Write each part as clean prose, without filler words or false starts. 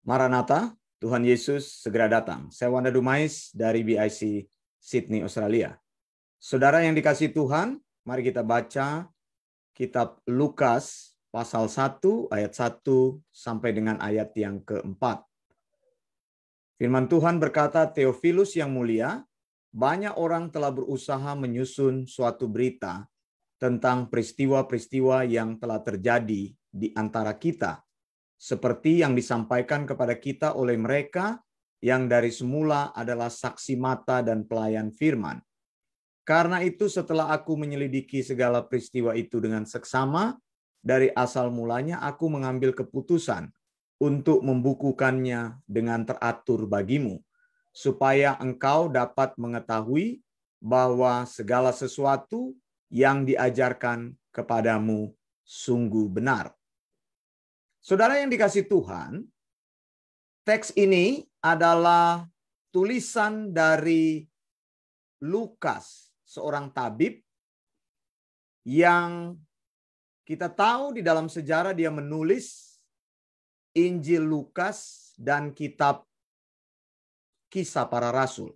Maranatha, Tuhan Yesus segera datang. Saya Wanda Dumais dari BIC Sydney, Australia. Saudara yang dikasihi Tuhan, mari kita baca kitab Lukas pasal 1 ayat 1 sampai dengan ayat yang keempat. Firman Tuhan berkata, Theophilus yang mulia, banyak orang telah berusaha menyusun suatu berita tentang peristiwa-peristiwa yang telah terjadi di antara kita, seperti yang disampaikan kepada kita oleh mereka yang dari semula adalah saksi mata dan pelayan firman. Karena itu setelah aku menyelidiki segala peristiwa itu dengan seksama, dari asal mulanya aku mengambil keputusan untuk membukukannya dengan teratur bagimu, supaya engkau dapat mengetahui bahwa segala sesuatu yang diajarkan kepadamu sungguh benar. Saudara yang dikasihi Tuhan, teks ini adalah tulisan dari Lukas, seorang tabib yang kita tahu di dalam sejarah dia menulis Injil Lukas dan kitab Kisah Para Rasul.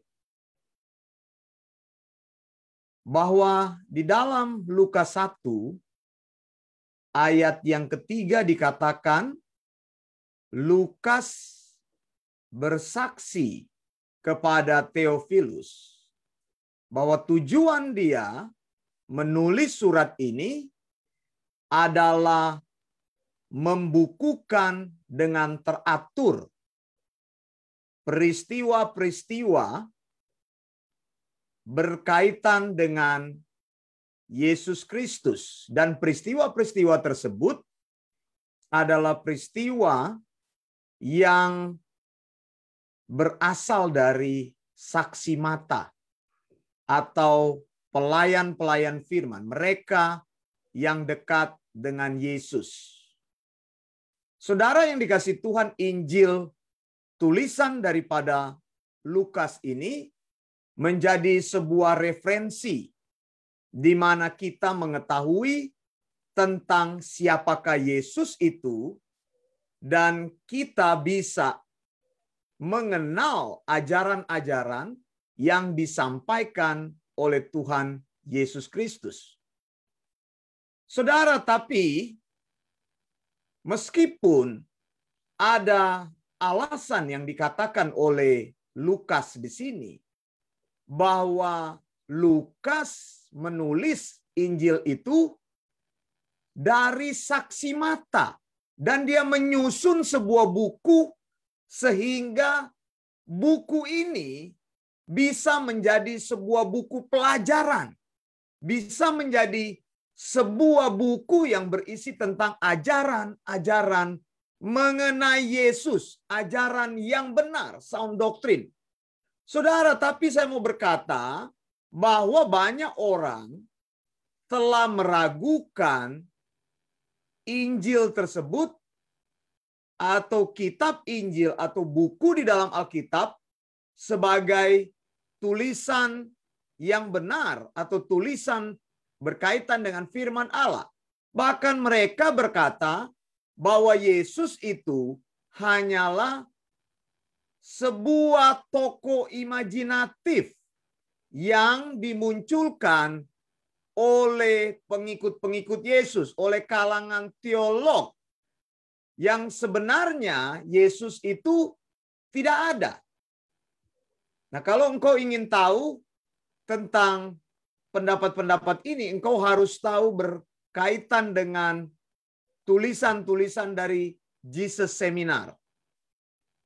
Bahwa di dalam Lukas 1 ayat yang ketiga dikatakan, Lukas bersaksi kepada Theophilus bahwa tujuan dia menulis surat ini adalah membukukan dengan teratur peristiwa-peristiwa berkaitan dengan Yesus Kristus. Dan peristiwa-peristiwa tersebut adalah peristiwa yang berasal dari saksi mata atau pelayan-pelayan firman. Mereka yang dekat dengan Yesus. Saudara yang dikasihi Tuhan, Injil tulisan daripada Lukas ini menjadi sebuah referensi di mana kita mengetahui tentang siapakah Yesus itu, dan kita bisa mengenal ajaran-ajaran yang disampaikan oleh Tuhan Yesus Kristus. Saudara, tapi meskipun ada alasan yang dikatakan oleh Lukas di sini, bahwa Lukas menulis Injil itu dari saksi mata. Dan dia menyusun sebuah buku sehingga buku ini bisa menjadi sebuah buku pelajaran. Bisa menjadi sebuah buku yang berisi tentang ajaran-ajaran mengenai Yesus. Ajaran yang benar, sound doctrine. Saudara, tapi saya mau berkata bahwa banyak orang telah meragukan Injil tersebut atau kitab Injil atau buku di dalam Alkitab sebagai tulisan yang benar atau tulisan berkaitan dengan firman Allah. Bahkan mereka berkata bahwa Yesus itu hanyalah sebuah tokoh imajinatif yang dimunculkan oleh pengikut-pengikut Yesus, oleh kalangan teolog, yang sebenarnya Yesus itu tidak ada. Nah, kalau engkau ingin tahu tentang pendapat-pendapat ini, engkau harus tahu berkaitan dengan tulisan-tulisan dari Jesus Seminar.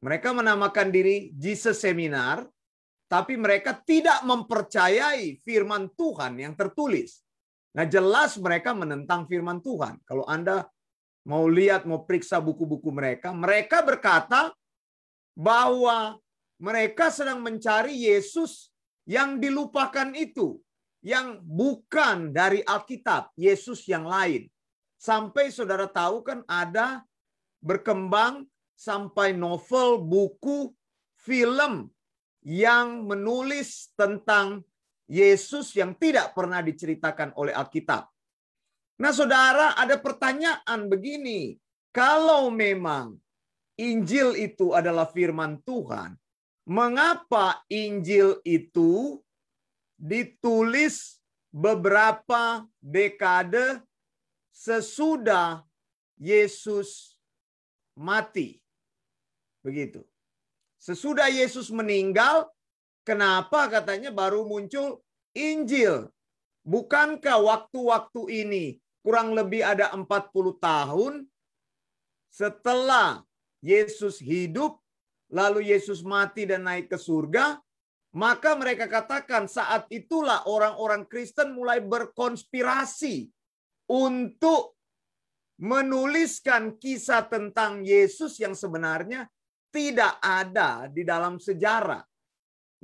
Mereka menamakan diri Jesus Seminar, tapi mereka tidak mempercayai firman Tuhan yang tertulis. Nah, jelas mereka menentang firman Tuhan. Kalau Anda mau lihat, mau periksa buku-buku mereka, mereka berkata bahwa mereka sedang mencari Yesus yang dilupakan itu, yang bukan dari Alkitab, Yesus yang lain. Sampai saudara tahu kan ada berkembang sampai novel, buku, film yang menulis tentang Yesus yang tidak pernah diceritakan oleh Alkitab. Nah, saudara, ada pertanyaan begini. Kalau memang Injil itu adalah firman Tuhan, mengapa Injil itu ditulis beberapa dekade sesudah Yesus mati? Begitu. Sesudah Yesus meninggal, kenapa katanya baru muncul Injil? Bukankah waktu-waktu ini kurang lebih ada 40 tahun setelah Yesus hidup, lalu Yesus mati dan naik ke surga? Maka mereka katakan saat itulah orang-orang Kristen mulai berkonspirasi untuk menuliskan kisah tentang Yesus yang sebenarnya tidak ada di dalam sejarah.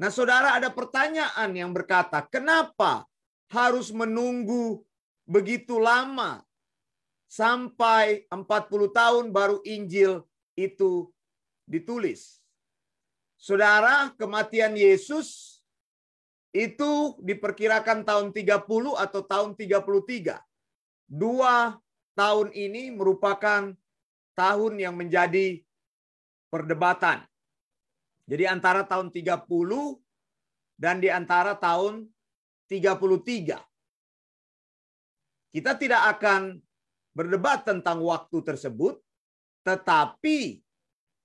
Nah, saudara, ada pertanyaan yang berkata, kenapa harus menunggu begitu lama sampai 40 tahun baru Injil itu ditulis? Saudara, kematian Yesus itu diperkirakan tahun 30 atau tahun 33. 2 tahun ini merupakan tahun yang menjadi perdebatan. Jadi antara tahun 30 dan di antara tahun 33. Kita tidak akan berdebat tentang waktu tersebut, tetapi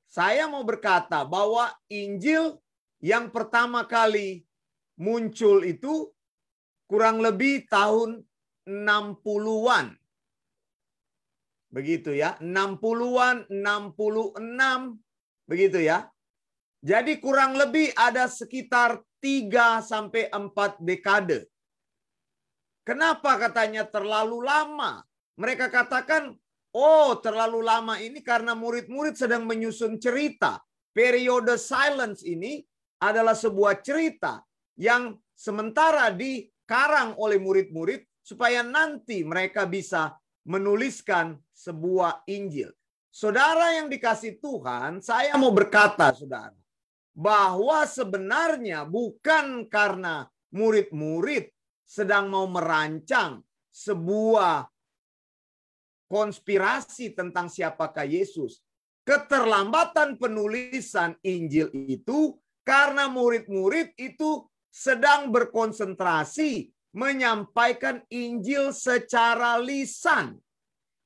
saya mau berkata bahwa Injil yang pertama kali muncul itu kurang lebih tahun 60-an. Begitu ya, 60-an, 66, begitu ya. Jadi kurang lebih ada sekitar 3 sampai 4 dekade. Kenapa katanya terlalu lama? Mereka katakan, oh, terlalu lama ini karena murid-murid sedang menyusun cerita. Periode silence ini adalah sebuah cerita yang sementara dikarang oleh murid-murid supaya nanti mereka bisa menuliskan sebuah Injil. Saudara yang dikasih Tuhan, saya mau berkata, saudara, bahwa sebenarnya bukan karena murid-murid sedang mau merancang sebuah konspirasi tentang siapakah Yesus. Keterlambatan penulisan Injil itu karena murid-murid itu sedang berkonsentrasi menyampaikan Injil secara lisan.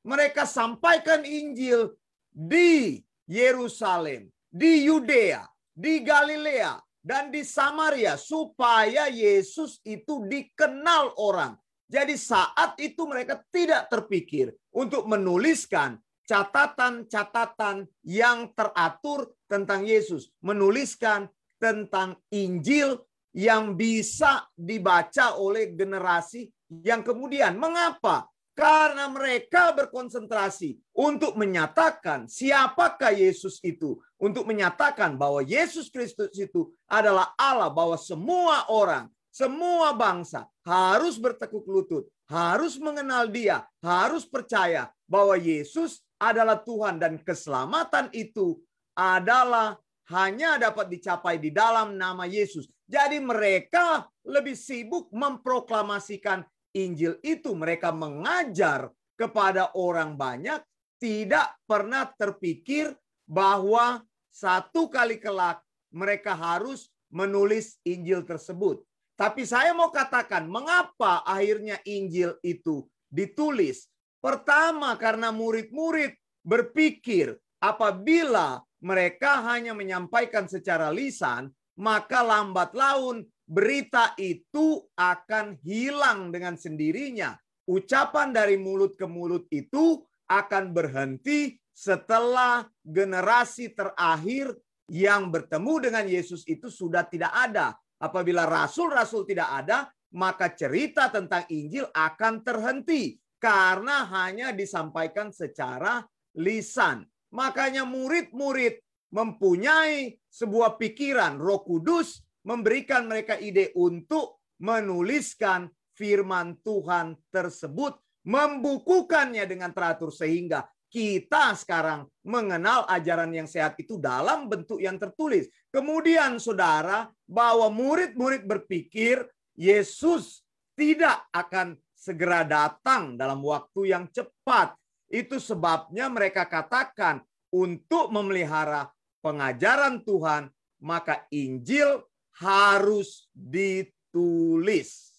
Mereka sampaikan Injil di Yerusalem, di Yudea, di Galilea, dan di Samaria supaya Yesus itu dikenal orang. Jadi saat itu mereka tidak terpikir untuk menuliskan catatan-catatan yang teratur tentang Yesus. Menuliskan tentang Injil yang bisa dibaca oleh generasi yang kemudian. Mengapa? Karena mereka berkonsentrasi untuk menyatakan siapakah Yesus itu. Untuk menyatakan bahwa Yesus Kristus itu adalah Allah. Bahwa semua orang, semua bangsa harus bertekuk lutut. Harus mengenal Dia. Harus percaya bahwa Yesus adalah Tuhan. Dan keselamatan itu adalah hanya dapat dicapai di dalam nama Yesus. Jadi mereka lebih sibuk memproklamasikan Injil itu. Mereka mengajar kepada orang banyak, tidak pernah terpikir bahwa satu kali kelak mereka harus menulis Injil tersebut. Tapi saya mau katakan, mengapa akhirnya Injil itu ditulis? Pertama, karena murid-murid berpikir apabila mereka hanya menyampaikan secara lisan, maka lambat laun berita itu akan hilang dengan sendirinya. Ucapan dari mulut ke mulut itu akan berhenti setelah generasi terakhir yang bertemu dengan Yesus itu sudah tidak ada. Apabila rasul-rasul tidak ada, maka cerita tentang Injil akan terhenti karena hanya disampaikan secara lisan. Makanya murid-murid mempunyai sebuah pikiran, Roh Kudus memberikan mereka ide untuk menuliskan firman Tuhan tersebut, membukukannya dengan teratur sehingga kita sekarang mengenal ajaran yang sehat itu dalam bentuk yang tertulis. Kemudian saudara, bahwa murid-murid berpikir Yesus tidak akan segera datang dalam waktu yang cepat. Itu sebabnya mereka katakan untuk memelihara pengajaran Tuhan, maka Injil harus ditulis.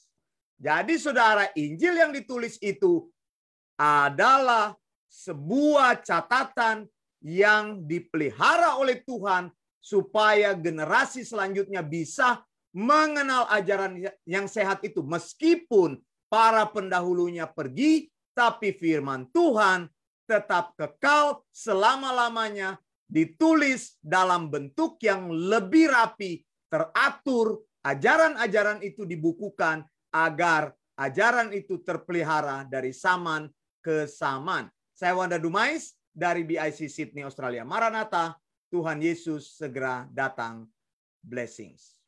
Jadi saudara, Injil yang ditulis itu adalah sebuah catatan yang dipelihara oleh Tuhan supaya generasi selanjutnya bisa mengenal ajaran yang sehat itu. Meskipun para pendahulunya pergi, tapi firman Tuhan tetap kekal selama-lamanya, ditulis dalam bentuk yang lebih rapi, teratur, ajaran-ajaran itu dibukukan agar ajaran itu terpelihara dari zaman ke zaman. Saya Wanda Dumais dari BIC Sydney, Australia. Maranatha, Tuhan Yesus segera datang. Blessings.